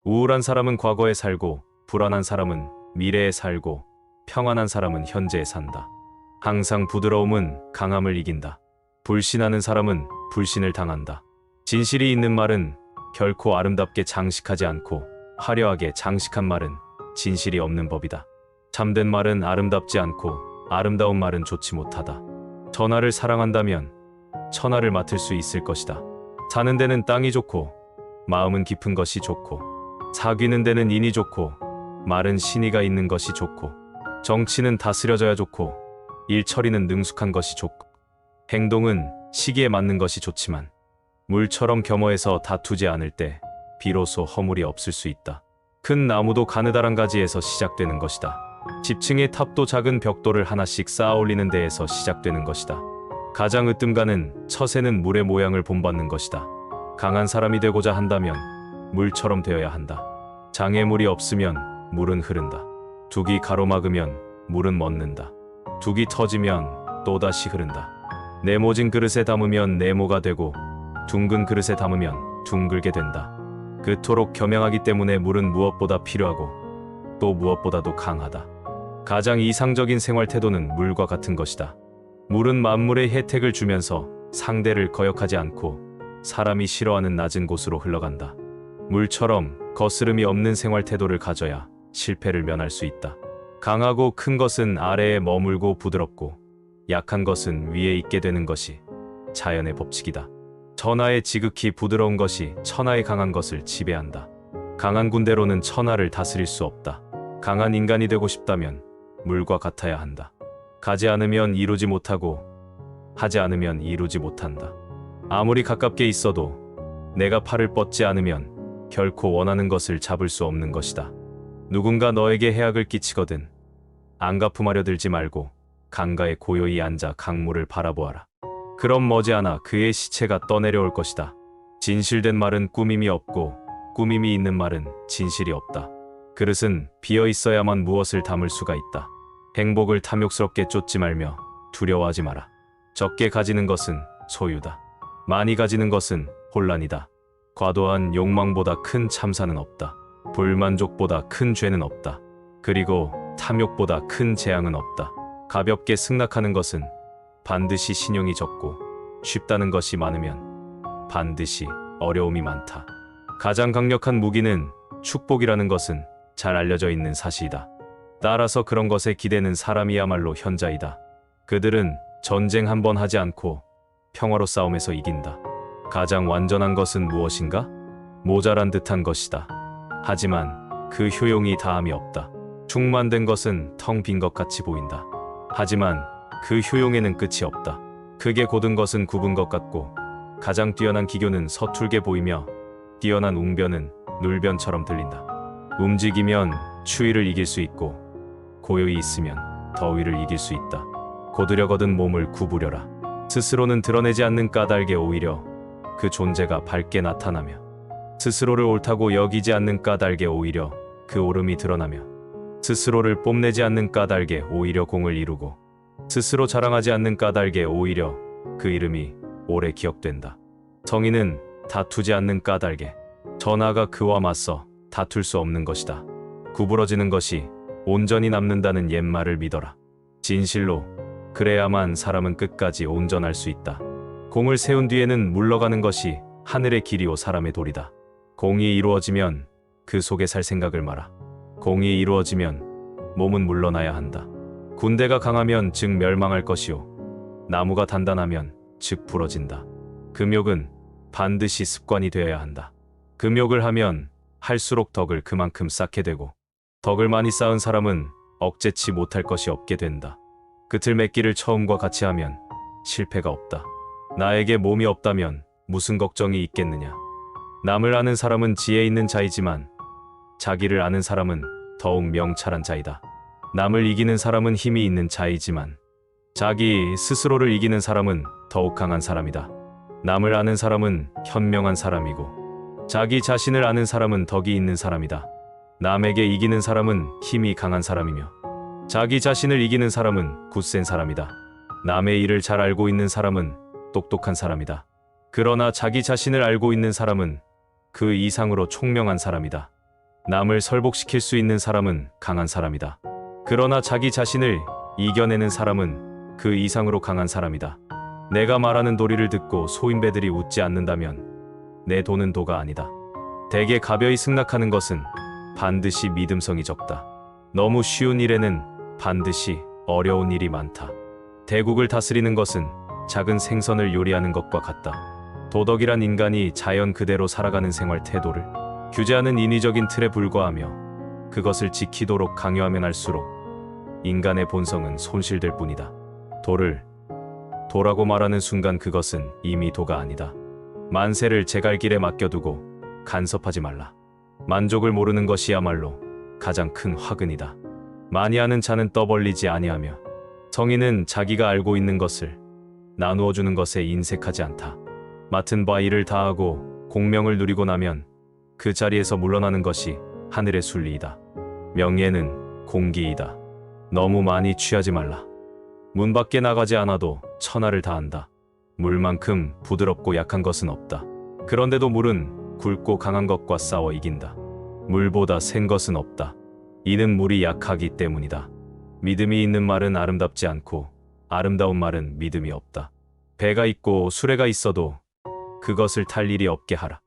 우울한 사람은 과거에 살고, 불안한 사람은 미래에 살고, 평안한 사람은 현재에 산다. 항상 부드러움은 강함을 이긴다. 불신하는 사람은 불신을 당한다. 진실이 있는 말은 결코 아름답게 장식하지 않고, 화려하게 장식한 말은 진실이 없는 법이다. 참된 말은 아름답지 않고, 아름다운 말은 좋지 못하다. 천하를 사랑한다면 천하를 맡을 수 있을 것이다. 사는 데는 땅이 좋고, 마음은 깊은 것이 좋고, 사귀는 데는 인이 좋고, 말은 신의가 있는 것이 좋고, 정치는 다스려져야 좋고, 일처리는 능숙한 것이 좋고, 행동은 시기에 맞는 것이 좋지만, 물처럼 겸허해서 다투지 않을 때 비로소 허물이 없을 수 있다. 큰 나무도 가느다란 가지에서 시작되는 것이다. 집층의 탑도 작은 벽돌을 하나씩 쌓아 올리는 데에서 시작되는 것이다. 가장 으뜸가는 처새는 물의 모양을 본받는 것이다. 강한 사람이 되고자 한다면 물처럼 되어야 한다. 장애물이 없으면 물은 흐른다. 둑이 가로막으면 물은 멎는다. 둑이 터지면 또다시 흐른다. 네모진 그릇에 담으면 네모가 되고, 둥근 그릇에 담으면 둥글게 된다. 그토록 겸양하기 때문에 물은 무엇보다 필요하고, 또 무엇보다도 강하다. 가장 이상적인 생활 태도는 물과 같은 것이다. 물은 만물의 혜택을 주면서 상대를 거역하지 않고, 사람이 싫어하는 낮은 곳으로 흘러간다. 물처럼 거스름이 없는 생활 태도를 가져야 실패를 면할 수 있다. 강하고 큰 것은 아래에 머물고 부드럽고, 약한 것은 위에 있게 되는 것이 자연의 법칙이다. 천하의 지극히 부드러운 것이 천하의 강한 것을 지배한다. 강한 군대로는 천하를 다스릴 수 없다. 강한 인간이 되고 싶다면 물과 같아야 한다. 가지 않으면 이루지 못하고, 하지 않으면 이루지 못한다. 아무리 가깝게 있어도 내가 팔을 뻗지 않으면 결코 원하는 것을 잡을 수 없는 것이다. 누군가 너에게 해악을 끼치거든 안갚음하려 들지 말고 강가에 고요히 앉아 강물을 바라보아라. 그럼 머지않아 그의 시체가 떠내려올 것이다. 진실된 말은 꾸밈이 없고, 꾸밈이 있는 말은 진실이 없다. 그릇은 비어 있어야만 무엇을 담을 수가 있다. 행복을 탐욕스럽게 쫓지 말며 두려워하지 마라. 적게 가지는 것은 소유다. 많이 가지는 것은 혼란이다. 과도한 욕망보다 큰 참사는 없다. 불만족보다 큰 죄는 없다. 그리고 탐욕보다 큰 재앙은 없다. 가볍게 승낙하는 것은 반드시 신용이 적고, 쉽다는 것이 많으면 반드시 어려움이 많다. 가장 강력한 무기는 축복이라는 것은 잘 알려져 있는 사실이다. 따라서 그런 것에 기대는 사람이야말로 현자이다. 그들은 전쟁 한 번 하지 않고 평화로 싸움에서 이긴다. 가장 완전한 것은 무엇인가? 모자란 듯한 것이다. 하지만 그 효용이 다함이 없다. 충만된 것은 텅 빈 것 같이 보인다. 하지만 그 효용에는 끝이 없다. 크게 곧은 것은 굽은 것 같고, 가장 뛰어난 기교는 서툴게 보이며, 뛰어난 웅변은 눌변처럼 들린다. 움직이면 추위를 이길 수 있고, 고요히 있으면 더위를 이길 수 있다. 고드려거든 몸을 구부려라. 스스로는 드러내지 않는 까닭에 오히려 그 존재가 밝게 나타나며, 스스로를 옳다고 여기지 않는 까닭에 오히려 그 옳음이 드러나며, 스스로를 뽐내지 않는 까닭에 오히려 공을 이루고, 스스로 자랑하지 않는 까닭에 오히려 그 이름이 오래 기억된다. 성인은 다투지 않는 까닭에 전하가 그와 맞서 다툴 수 없는 것이다. 구부러지는 것이 온전히 남는다는 옛말을 믿어라. 진실로 그래야만 사람은 끝까지 온전할 수 있다. 공을 세운 뒤에는 물러가는 것이 하늘의 길이요 사람의 도리다. 공이 이루어지면 그 속에 살 생각을 마라. 공이 이루어지면 몸은 물러나야 한다. 군대가 강하면 즉 멸망할 것이요, 나무가 단단하면 즉 부러진다. 금욕은 반드시 습관이 되어야 한다. 금욕을 하면 할수록 덕을 그만큼 쌓게 되고, 덕을 많이 쌓은 사람은 억제치 못할 것이 없게 된다. 끝을 맺기를 처음과 같이 하면 실패가 없다. 나에게 몸이 없다면 무슨 걱정이 있겠느냐. 남을 아는 사람은 지혜 있는 자이지만, 자기를 아는 사람은 더욱 명찰한 자이다. 남을 이기는 사람은 힘이 있는 자이지만, 자기 스스로를 이기는 사람은 더욱 강한 사람이다. 남을 아는 사람은 현명한 사람이고, 자기 자신을 아는 사람은 덕이 있는 사람이다. 남에게 이기는 사람은 힘이 강한 사람이며, 자기 자신을 이기는 사람은 굳센 사람이다. 남의 일을 잘 알고 있는 사람은 똑똑한 사람이다. 그러나 자기 자신을 알고 있는 사람은 그 이상으로 총명한 사람이다. 남을 설복시킬 수 있는 사람은 강한 사람이다. 그러나 자기 자신을 이겨내는 사람은 그 이상으로 강한 사람이다. 내가 말하는 도리를 듣고 소인배들이 웃지 않는다면 내 도는 도가 아니다. 대개 가벼이 승낙하는 것은 반드시 믿음성이 적다. 너무 쉬운 일에는 반드시 어려운 일이 많다. 대국을 다스리는 것은 작은 생선을 요리하는 것과 같다. 도덕이란 인간이 자연 그대로 살아가는 생활 태도를 규제하는 인위적인 틀에 불과하며 그것을 지키도록 강요하면 할수록 인간의 본성은 손실될 뿐이다. 도라고 말하는 순간 그것은 이미 도가 아니다. 만세를 제갈길에 맡겨두고 간섭하지 말라. 만족을 모르는 것이야말로 가장 큰 화근이다. 많이 아는 자는 떠벌리지 아니하며 성인은 자기가 알고 있는 것을 나누어 주는 것에 인색하지 않다. 맡은 바 일을 다하고 공명을 누리고 나면 그 자리에서 물러나는 것이 하늘의 순리이다. 명예는 공기이다. 너무 많이 취하지 말라. 문 밖에 나가지 않아도 천하를 다한다. 물만큼 부드럽고 약한 것은 없다. 그런데도 물은 굵고 강한 것과 싸워 이긴다. 물보다 센 것은 없다. 이는 물이 약하기 때문이다. 믿음이 있는 말은 아름답지 않고 아름다운 말은 믿음이 없다. 배가 있고 수레가 있어도 그것을 탈 일이 없게 하라.